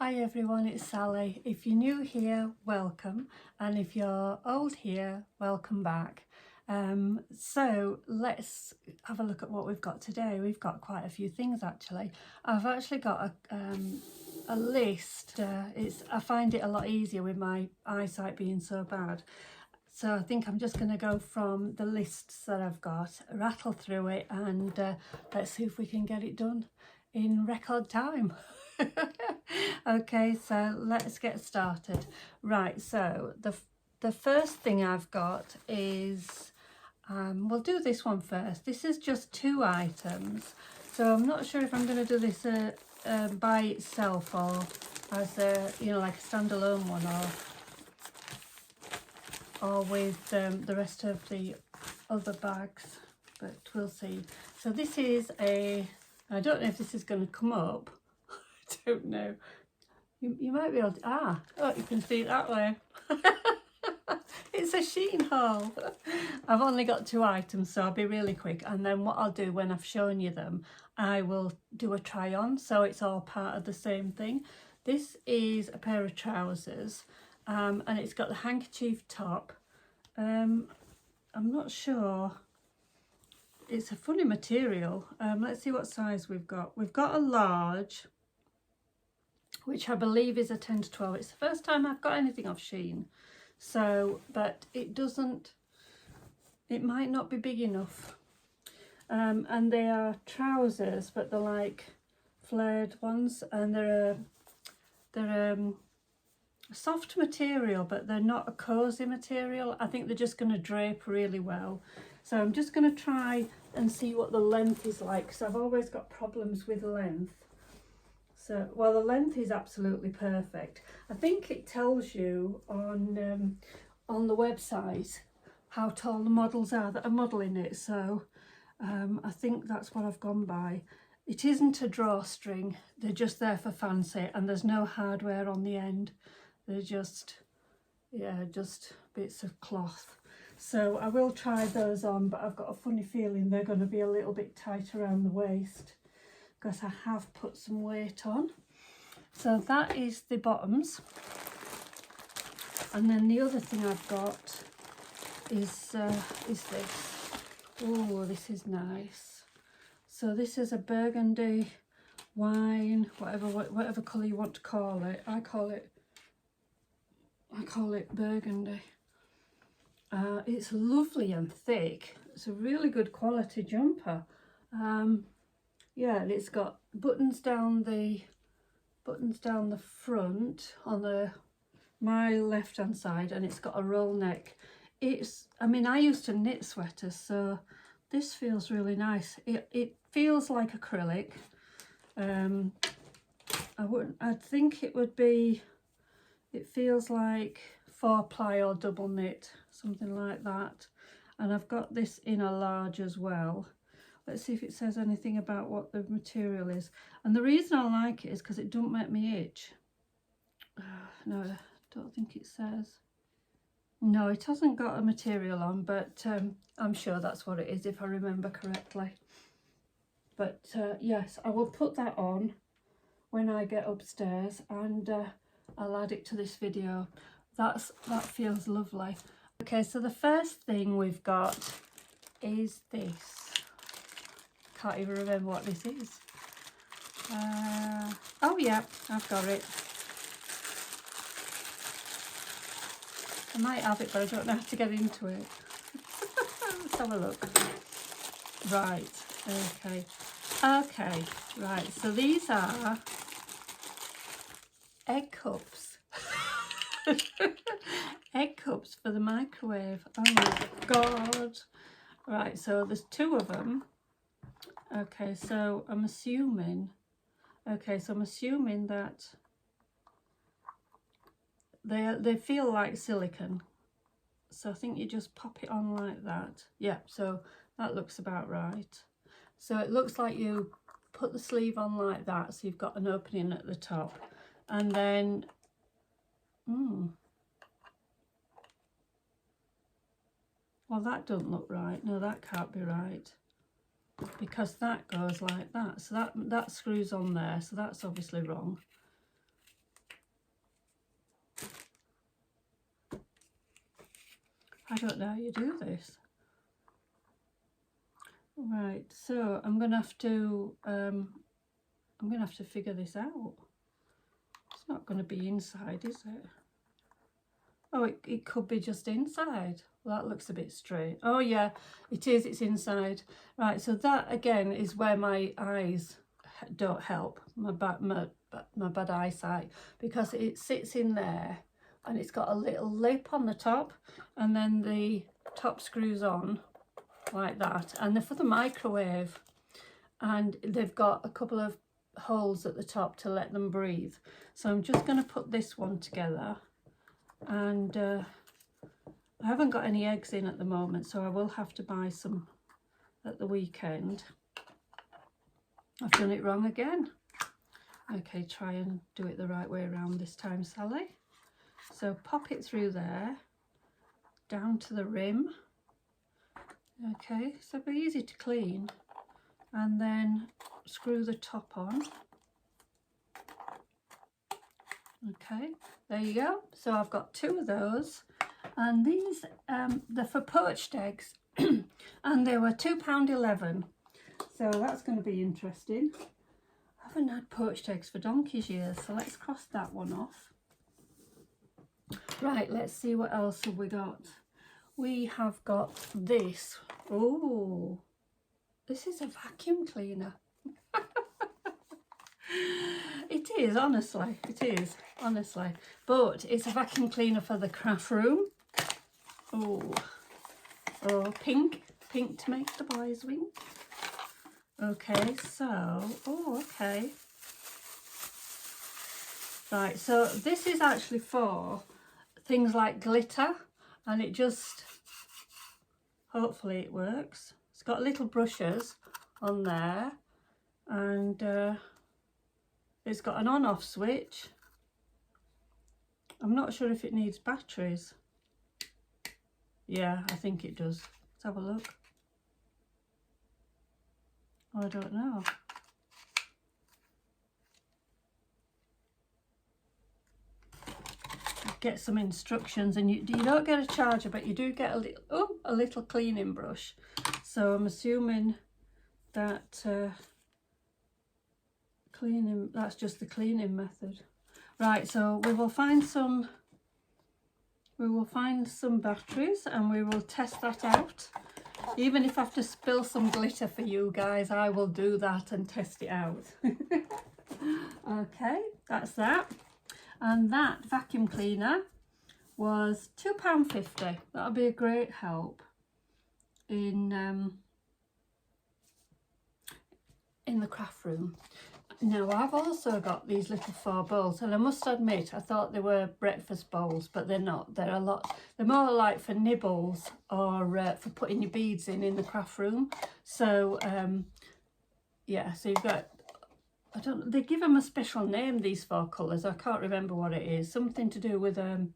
Hi everyone, it's Sally. If you're new here, welcome, and if you're old here, welcome back. So let's have a look at what we've got today. We've got quite a few things actually. I've actually got a list. I find it a lot easier with my eyesight being so bad. So I think I'm just going to go from the lists that I've got, rattle through it, and let's see if we can get it done in record time. Okay, so let's get started. Right, so the first thing I've got is, we'll do this one first. This is just 2 items, so I'm not sure if I'm going to do this by itself or as a, like a standalone one, or with the rest of the other bags, but we'll see. So this is I don't know if this is going to come up. I don't know. You might be able to, oh, you can see it that way. It's a Shein haul. I've only got 2 items, so I'll be really quick, and then what I'll do when I've shown you them, I will do a try on, so it's all part of the same thing. This is a pair of trousers, and it's got the handkerchief top. I'm not sure. It's a funny material. Let's see what size we've got. We've got a large, which I believe is a 10 to 12. It's the first time I've got anything off Shein. So, but it might not be big enough. And they are trousers, but they're like flared ones, and they're a soft material, but they're not a cozy material. I think they're just going to drape really well. So I'm just going to try and see what the length is like, because I've always got problems with length. So, well, the length is absolutely perfect. I think it tells you on the website how tall the models are that are modelling it. So I think that's what I've gone by. It isn't a drawstring. They're just there for fancy, and there's no hardware on the end. They're just, yeah, just bits of cloth. So I will try those on, but I've got a funny feeling they're going to be a little bit tight around the waist, because I have put some weight on. So that is the bottoms. And then the other thing I've got is this. Oh, this is nice. So this is a burgundy wine, whatever colour you want to call it. I call it burgundy. It's lovely and thick. It's a really good quality jumper. Yeah, and it's got buttons down the front on my left hand side, and it's got a roll neck. I mean, I used to knit sweaters, so this feels really nice. It feels like acrylic. I'd think it would be, it feels like 4-ply or double knit, something like that. And I've got this in a large as well. Let's see if it says anything about what the material is. And the reason I like it is because it don't make me itch. No, I don't think it says. No, it hasn't got a material on, but I'm sure that's what it is if I remember correctly. But yes, I will put that on when I get upstairs, and I'll add it to this video. That feels lovely. Okay, so the first thing we've got is this. Can't even remember what this is. Oh yeah, I've got it. I might have it, but I don't know how to get into it. Let's have a look. Right, okay, right, so these are egg cups. Egg cups for the microwave. Oh my god. Right, so there's 2 of them. Okay, so I'm assuming that they feel like silicone. So I think you just pop it on like that. Yeah, so that looks about right. So it looks like you put the sleeve on like that, so you've got an opening at the top, and then well, that doesn't look right. No, that can't be right, because that goes like that. So that screws on there, so that's obviously wrong. I don't know how you do this. Right, so I'm gonna have to figure this out. It's not gonna be inside, is it? Oh, it could be just inside. Well, that looks a bit straight. Oh yeah, it is, it's inside. Right, so that again is where my eyes don't help, my bad eyesight, because it sits in there and it's got a little lip on the top, and then the top screws on like that, and they're for the microwave, and they've got a couple of holes at the top to let them breathe. So I'm just going to put this one together, and I haven't got any eggs in at the moment, so I will have to buy some at the weekend. I've done it wrong again. Okay, try and do it the right way around this time, Sally. So pop it through there, down to the rim. Okay, so it'll be easy to clean, and then screw the top on. Okay, there you go. So I've got 2 of those, and these they're for poached eggs and they were £2.11, so that's going to be interesting. I haven't had poached eggs for donkey's years, so let's cross that one off. Right, let's see what else have we got. We have got this. Oh, this is a vacuum cleaner. It is, honestly, it is, honestly. But it's a vacuum cleaner for the craft room. Oh, pink to make the boys wink. Okay, so, okay. Right, so this is actually for things like glitter, and it just, hopefully it works. It's got little brushes on there, and it's got an on-off switch. I'm not sure if it needs batteries. Yeah, I think it does. Let's have a look. Oh, I don't know. Get some instructions, and you don't get a charger, but you do get a little cleaning brush. So I'm assuming that that's just the cleaning method. Right, so we will find some batteries, and we will test that out. Even if I have to spill some glitter for you guys, I will do that and test it out. Okay, that's that. And that vacuum cleaner was £2.50. That'll be a great help in the craft room. Now, I've also got these little 4 bowls, and I must admit, I thought they were breakfast bowls, but they're not. They're more like for nibbles, or for putting your beads in the craft room. So, yeah, so you've got, they give them a special name, these 4 colours. I can't remember what it is. Something to do with a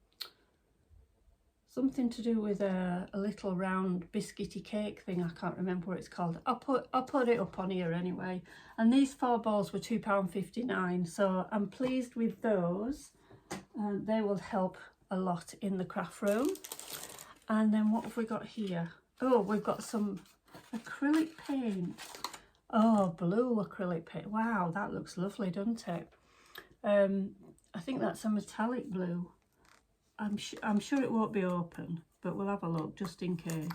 little round biscuity cake thing. I can't remember what it's called. I'll put it up on here anyway. And these 4 balls were £2.59, so I'm pleased with those. They will help a lot in the craft room. And then what have we got here? Oh, we've got some acrylic paint. Oh, blue acrylic paint. Wow, that looks lovely, doesn't it? I think that's a metallic blue. I'm sure it won't be open, but we'll have a look just in case.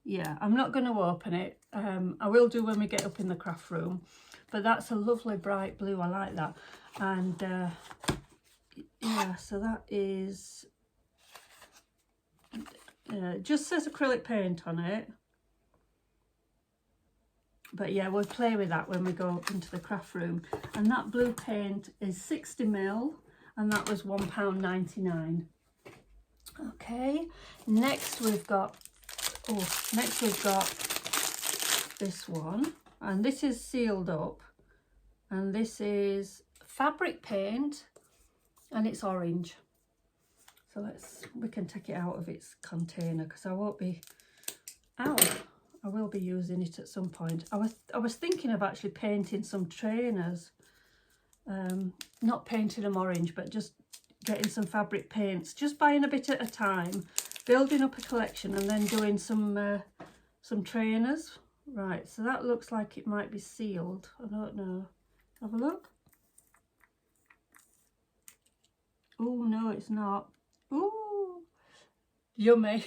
Yeah, I'm not going to open it. I will do when we get up in the craft room, but that's a lovely bright blue. I like that. And yeah, so that is, it just says acrylic paint on it. But yeah, we'll play with that when we go up into the craft room. And that blue paint is 60ml, and that was £1.99. Okay, next we've got this one, and this is sealed up, and this is fabric paint, and it's orange. So we can take it out of its container, because I will be using it at some point. I was thinking of actually painting some trainers, not painting them orange, but just getting some fabric paints, just buying a bit at a time building up a collection and then doing some trainers. Right, so that looks like it might be sealed. I don't know. Have a look. Oh, no, it's not. Ooh, yummy.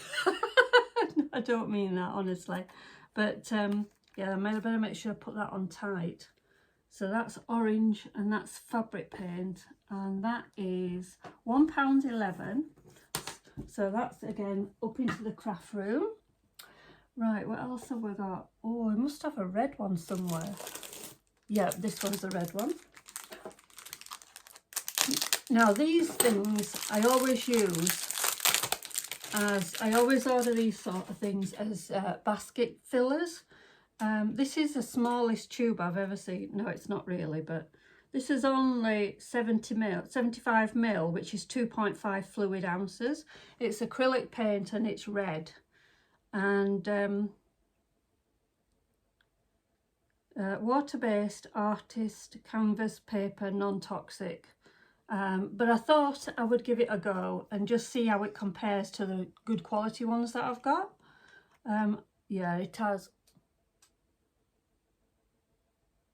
I don't mean that, honestly. But yeah, I better make sure I put that on tight. So that's orange and that's fabric paint, and that is £1.11. So that's again up into the craft room. Right, what else have we got? Oh, I must have a red one somewhere. Yeah, this one's the red one. Now these things I always use as, I always order these sort of things as basket fillers. This is the smallest tube I've ever seen. No, it's not really, but this is only 75 mil, which is 2.5 fluid ounces. It's acrylic paint and it's red. And water-based, artist, canvas, paper, non-toxic. But I thought I would give it a go and just see how it compares to the good quality ones that I've got. Yeah, it has.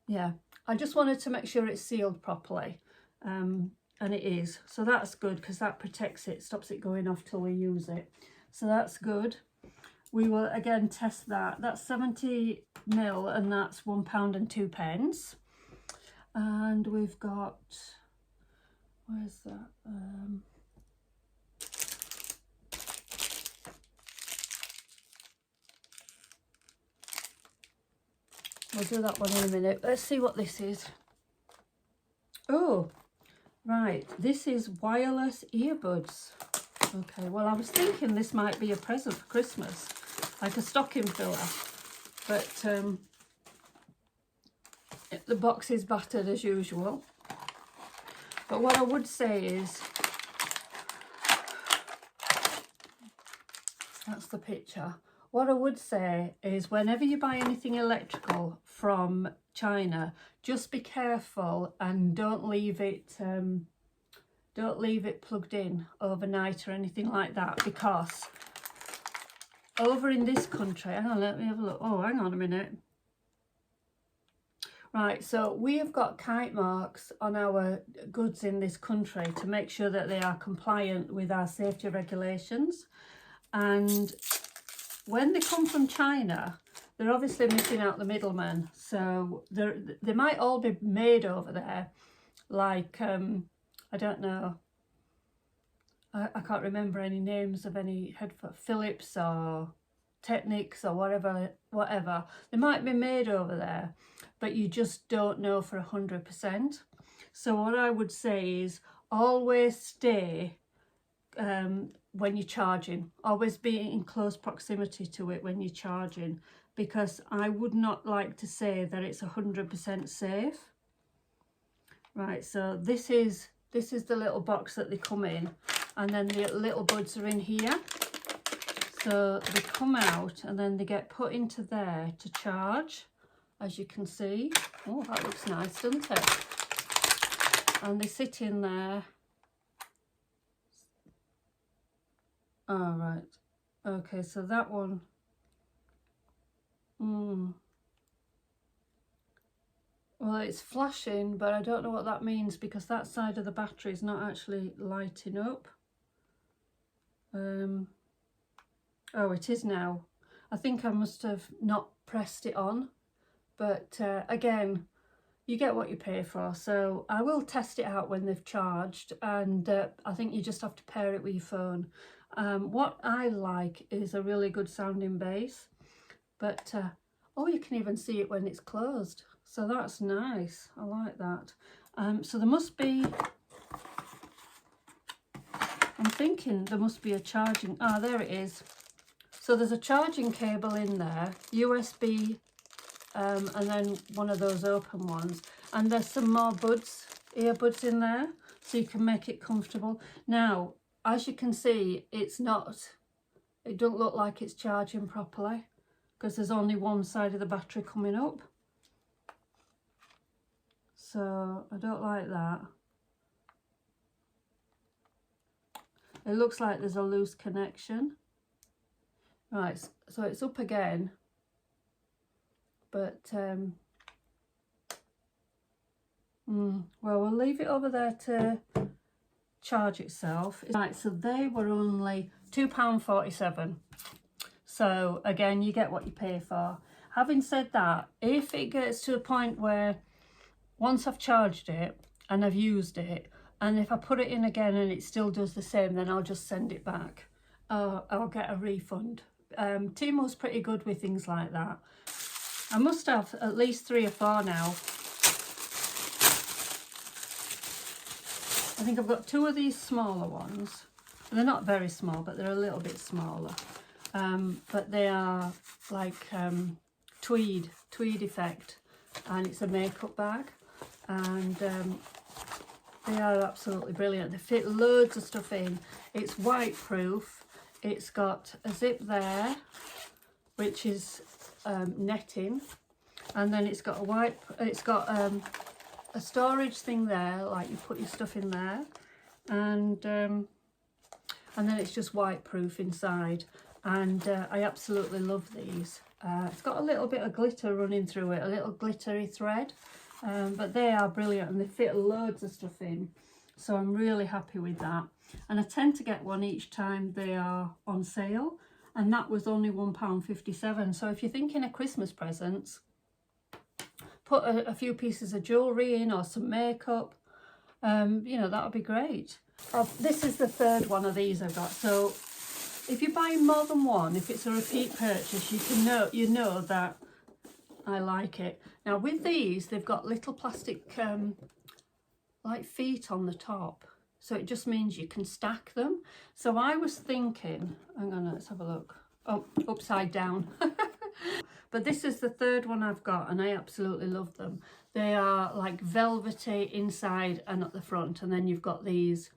Yeah, I just wanted to make sure it's sealed properly, and it is. So that's good because that protects it, stops it going off till we use it. So that's good. We will again test that. That's 70 mil and that's £1.02. And we've got, where's that? We'll do that one in a minute. Let's see what this is. Oh, right. This is wireless earbuds. Okay, well, I was thinking this might be a present for Christmas, like a stocking filler. But the box is battered as usual. But what I would say is, that's the picture. What I would say is whenever you buy anything electrical from China, just be careful and don't leave it plugged in overnight or anything like that, because over in this country, hang on, let me have a look. Oh, hang on a minute. Right, so we have got kite marks on our goods in this country to make sure that they are compliant with our safety regulations. And when they come from China, they're obviously missing out the middleman. So they might all be made over there, like, I don't know. I can't remember any names of any headphone, Philips or Technics or whatever. They might be made over there, but you just don't know for 100%. So what I would say is always stay when you're charging. Always be in close proximity to it when you're charging, because I would not like to say that it's 100% safe. Right, so this is the little box that they come in, and then the little buds are in here. So they come out and then they get put into there to charge, as you can see. Oh, that looks nice, doesn't it? And they sit in there. All right. Okay, so that one. Well, it's flashing, but I don't know what that means because that side of the battery is not actually lighting up. Oh, it is now. I think I must have not pressed it on, but again, you get what you pay for. So I will test it out when they've charged, and I think you just have to pair it with your phone. What I like is a really good sounding bass, but oh, you can even see it when it's closed. So that's nice. I like that. So there must be, I'm thinking there must be a charging, there it is. So there's a charging cable in there, USB, and then one of those open ones. And there's some more earbuds in there, so you can make it comfortable. Now, as you can see, it don't look like it's charging properly because there's only one side of the battery coming up. So I don't like that. It looks like there's a loose connection. Right, so it's up again, but well, we'll leave it over there to charge itself. Right, so they were only £2.47. So again, you get what you pay for. Having said that, if it gets to a point where once I've charged it and I've used it, and if I put it in again and it still does the same, then I'll just send it back. I'll get a refund. Temu's pretty good with things like that. I must have at least 3 or 4 now. I think I've got 2 of these smaller ones. They're not very small, but they're a little bit smaller. But they are like tweed effect, and it's a makeup bag, and they are absolutely brilliant. They fit loads of stuff in. It's waterproof. It's got a zip there, which is netting, and then it's got a storage thing there, like you put your stuff in there, and then it's just waterproof inside. And I absolutely love these. It's got a little bit of glitter running through it, a little glittery thread, but they are brilliant and they fit loads of stuff in. So I'm really happy with that. And I tend to get one each time they are on sale, and that was only £1.57. So if you're thinking of Christmas presents, put a few pieces of jewellery in or some makeup, you know, that would be great. This is the 3rd one of these I've got. So if you buy more than one, if it's a repeat purchase, you know that I like it. Now with these, they've got little plastic like feet on the top, so it just means you can stack them. So I was thinking, hang on, let's have a look. Oh, upside down. But this is the 3rd one I've got, and I absolutely love them. They are like velvety inside and at the front, and then you've got these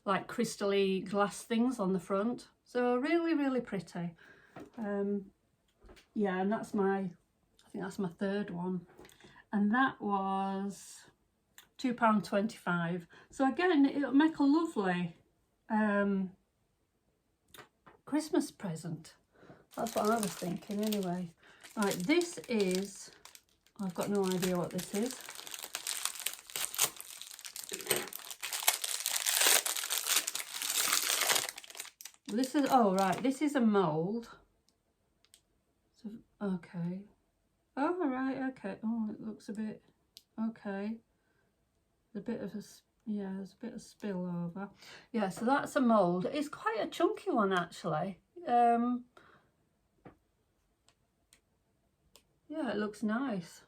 like crystally glass things on the front. So really, really pretty. Yeah, and that's I think that's my 3rd one. And that was £2.25. So again, it'll make a lovely Christmas present. That's what I was thinking anyway. Right, this is, I've got no idea what this is. This is, oh right, this is a mould. So, okay. Oh right, okay. Oh, it looks a bit, okay. A bit of a, yeah, there's a bit of spillover. Yeah, so that's a mould. It's quite a chunky one actually. Yeah, it looks nice.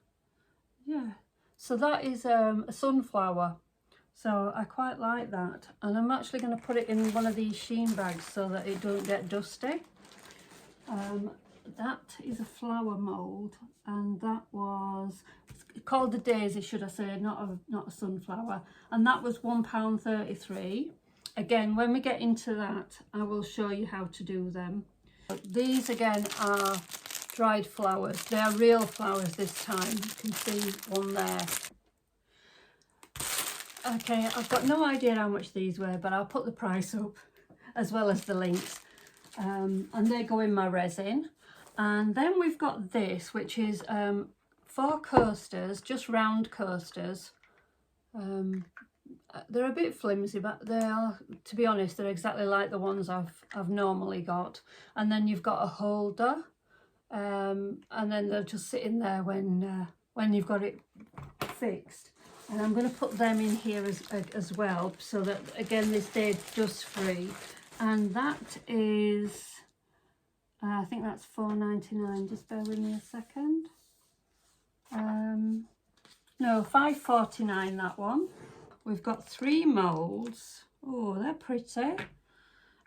Yeah, so that is a sunflower. So I quite like that, and I'm actually going to put it in one of these sheen bags so that it don't get dusty. That is a flower mould, and that was called the daisy, should I say, not a sunflower, and that was £1.33. Again, when we get into that, I will show you how to do them. These again are dried flowers. They are real flowers this time. You can see one there. Okay, I've got no idea how much these were, but I'll put the price up as well as the links. And they go in my resin. And then we've got this, which is 4 coasters, just round coasters. They're a bit flimsy, but they are, to be honest, they're exactly like the ones I've normally got. And then you've got a holder, and then they'll just sit in there when you've got it fixed. And I'm going to put them in here as well, so that again they stay dust free. And that is, I think that's £4.99. Just bear with me a second. No, £5.49 that one. We've got 3 moulds. Oh, they're pretty,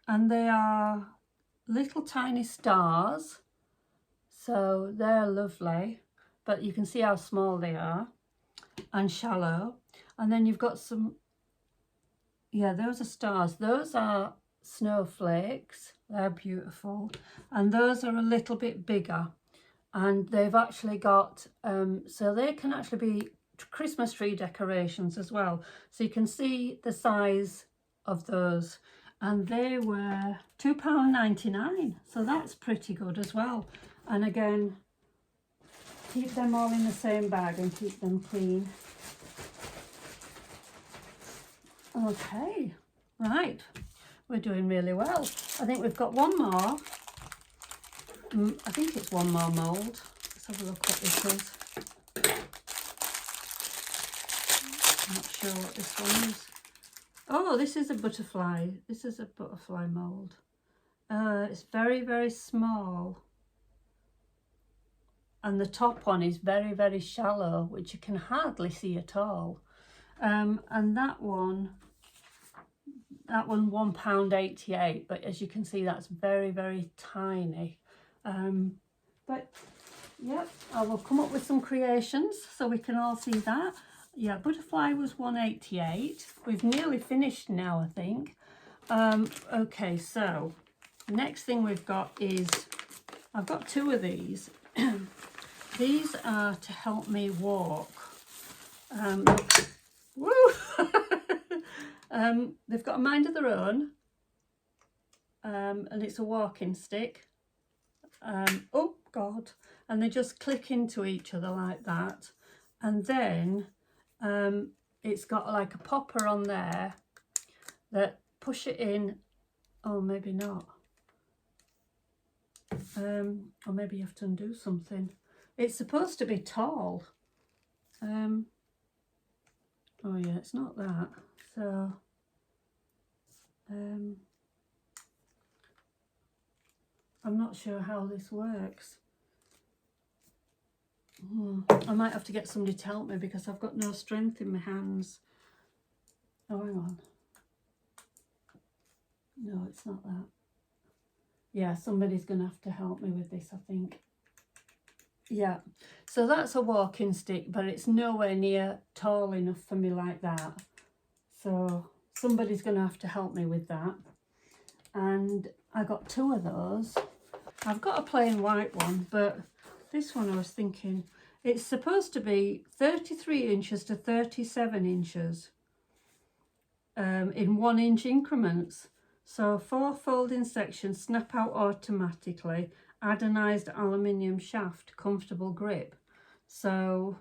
and they are little tiny stars, so they're lovely. But you can see how small they are and shallow. And then you've got some, yeah, those are stars. Those are snowflakes. They're beautiful, and those are a little bit bigger, and they've actually got so they can actually be Christmas tree decorations as well. So you can see the size of those, and they were £2.99, so that's pretty good as well. And again, keep them all in the same bag and keep them clean. Okay, right, we're doing really well. I think we've got one more. I think it's one more mould. Let's have a look what this is. I'm not sure what this one is. Oh, this is a butterfly. This is a butterfly mould. It's very, very small. And the top one is very, very shallow, which you can hardly see at all. And that one £1.88, but as you can see, that's very, very tiny. But yeah, I will come up with some creations so we can all see that. Yeah, butterfly was £1.88. We've nearly finished now, I think. Okay, so next thing we've got is, I've got two of these. These are to help me walk. Woo! They've got a mind of their own, and it's a walking stick. Oh God! And they just click into each other like that, and then it's got like a popper on there that push it in. Oh, maybe not. Or maybe you have to undo something. It's supposed to be tall. Oh yeah, it's not that. So I'm not sure how this works. I might have to get somebody to help me because I've got no strength in my hands. Oh, hang on. No, it's not that. Yeah, somebody's going to have to help me with this, I think. Yeah, so that's a walking stick, but it's nowhere near tall enough for me like that. So somebody's going to have to help me with that. And I got two of those. I've got a plain white one, but this one I was thinking, it's supposed to be 33 inches to 37 inches in 1 inch increments. So 4 folding sections, snap out automatically, anodized aluminium shaft, comfortable grip. So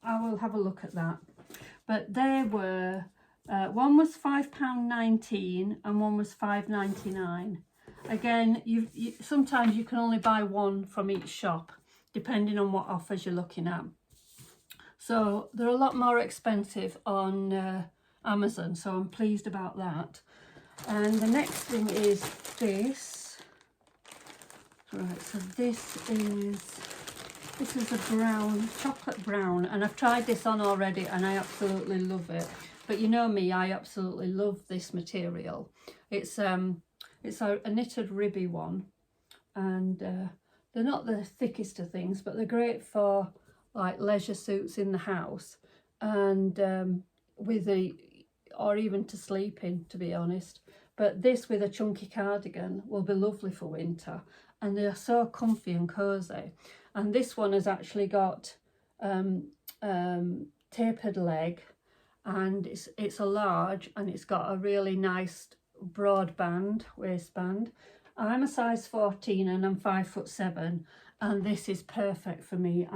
I will have a look at that. But they were, one was £5.19 and one was £5.99. Again, sometimes you can only buy one from each shop, depending on what offers you're looking at. So they're a lot more expensive on Amazon, so I'm pleased about that. And the next thing is this. Right, so this is a brown, chocolate brown, and I've tried this on already and I absolutely love it. But you know me, I absolutely love this material. It's a knitted ribby one, and they're not the thickest of things, but they're great for like leisure suits in the house, and or even to sleep in, to be honest. But this with a chunky cardigan will be lovely for winter, and they are so comfy and cozy. And this one has actually got tapered leg, and it's a large, and it's got a really nice broad waistband. I'm a size 14 and I'm 5'7", and this is perfect for me.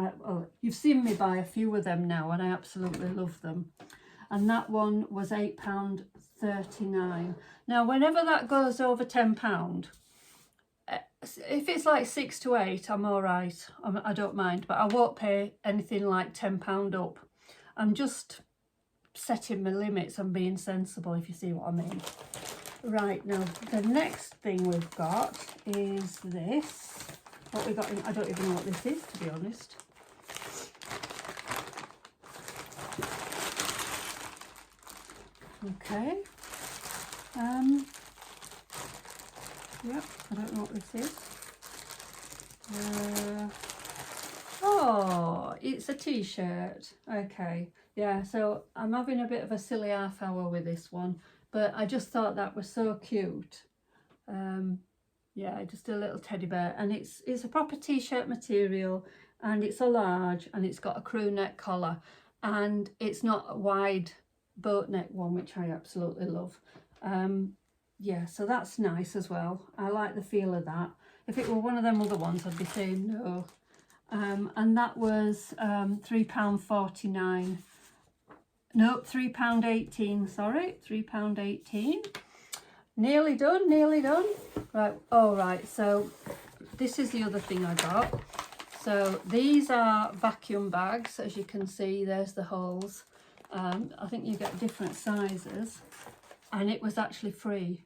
You've seen me buy a few of them now, and I absolutely love them. And that one was £8.39. Now, whenever that goes over £10, if it's like 6 to 8, I'm all right. I don't mind, but I won't pay anything like £10 up. I'm just setting my limits and being sensible, if you see what I mean. Right, now the next thing we've got is this. What we got in, I don't even know what this is, to be honest. Okay. Yep, I don't know what this is. Oh, it's a t-shirt. Okay, yeah, so I'm having a bit of a silly half hour with this one, but I just thought that was so cute. Yeah, just a little teddy bear, and it's a proper t-shirt material, and it's a large, and it's got a crew neck collar, and it's not a wide boat neck one, which I absolutely love. Yeah, so that's nice as well. I like the feel of that. If it were one of them other ones, I'd be saying no. And that was £3.49. Nope, £3.18, sorry, £3.18. Nearly done, nearly done. Right, all right, so this is the other thing I got. So these are vacuum bags, as you can see, there's the holes. I think you get different sizes, and it was actually free.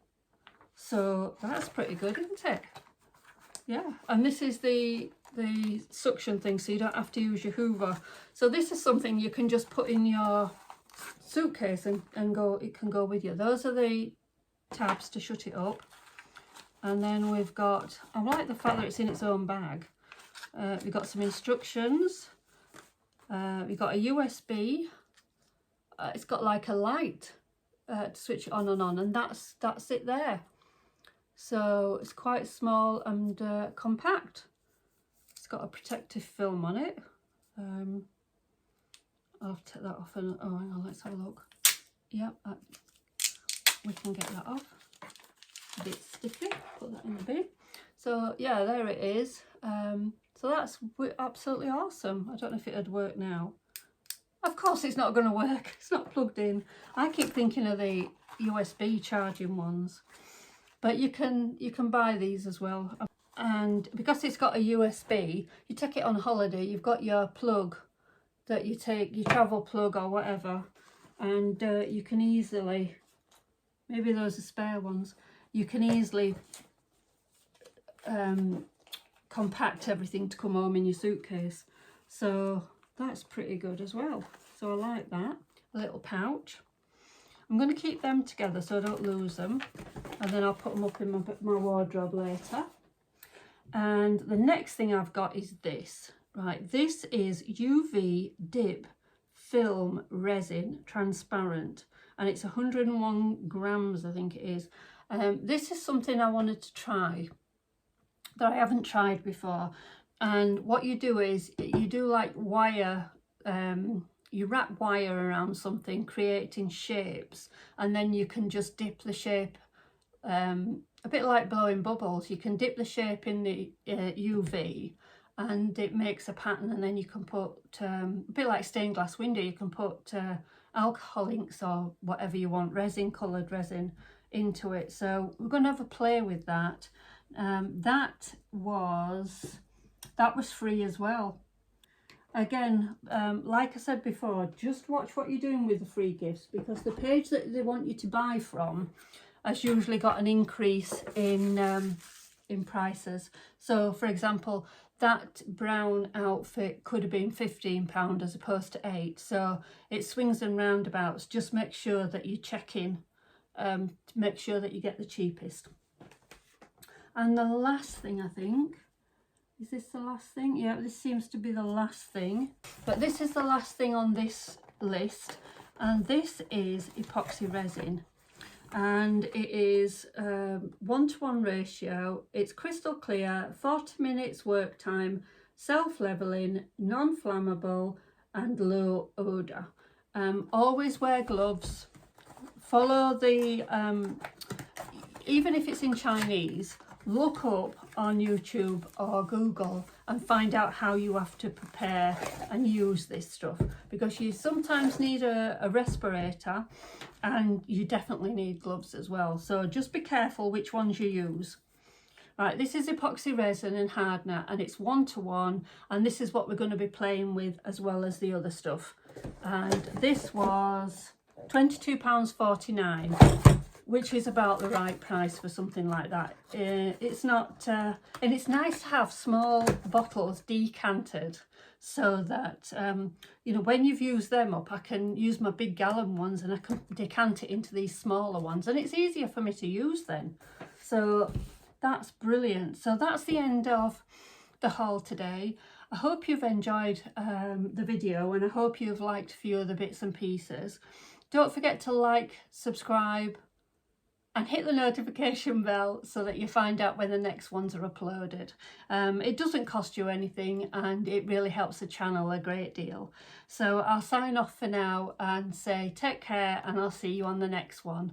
So that's pretty good, isn't it? Yeah, and this is the suction thing, so you don't have to use your hoover. So this is something you can just put in your suitcase and go, it can go with you. Those are the tabs to shut it up. And then we've got, I like the fact that it's in its own bag. We've got some instructions. We've got a USB. It's got like a light to switch it on and on, and that's it there. So it's quite small and compact. It's got a protective film on it. I'll have to take that off and, oh hang on, let's have a look. Yep, we can get that off. A bit sticky, put that in the bin. So yeah, there it is. So that's absolutely awesome. I don't know if it'd work now. Of course it's not going to work, it's not plugged in. I keep thinking of the USB charging ones. But you can buy these as well. And because it's got a USB, you take it on holiday, you've got your plug that you take, your travel plug or whatever, and you can easily, maybe those are spare ones, you can easily compact everything to come home in your suitcase. So that's pretty good as well. So I like that. A little pouch. I'm going to keep them together so I don't lose them, and then I'll put them up in my wardrobe later. And the next thing I've got is this. Right, this is UV dip film resin, transparent, and it's 101 grams, I think it is. This is something I wanted to try that I haven't tried before. And what you do is you do like wire, you wrap wire around something, creating shapes, and then you can just dip the shape, a bit like blowing bubbles. You can dip the shape in the UV and it makes a pattern, and then you can put, a bit like stained glass window, you can put alcohol inks or whatever you want, resin, coloured resin into it. So we're going to have a play with that. That was free as well. Again, like I said before, just watch what you're doing with the free gifts, because the page that they want you to buy from has usually got an increase in prices. So for example, that brown outfit could have been £15 as opposed to £8. So it swings and roundabouts. Just make sure that you check in to make sure that you get the cheapest. And the last thing, I think, is this the last thing? Yeah, this seems to be the last thing. But this is the last thing on this list, and this is epoxy resin. And it is 1:1 ratio. It's crystal clear, 40 minutes work time, self-leveling, non-flammable and low odour. Always wear gloves. Follow the, even if it's in Chinese, look up on YouTube or Google and find out how you have to prepare and use this stuff, because you sometimes need a respirator, and you definitely need gloves as well. So just be careful which ones you use. Right, this is epoxy resin and hardener, and it's 1:1, and this is what we're going to be playing with as well as the other stuff. And this was £22.49, which is about the right price for something like that. It's not, and it's nice to have small bottles decanted, so that, you know, when you've used them up, I can use my big gallon ones and I can decant it into these smaller ones, and it's easier for me to use then. So that's brilliant. So that's the end of the haul today. I hope you've enjoyed the video, and I hope you've liked a few of the bits and pieces. Don't forget to like, subscribe, and hit the notification bell so that you find out when the next ones are uploaded. It doesn't cost you anything, and it really helps the channel a great deal. So I'll sign off for now and say take care, and I'll see you on the next one.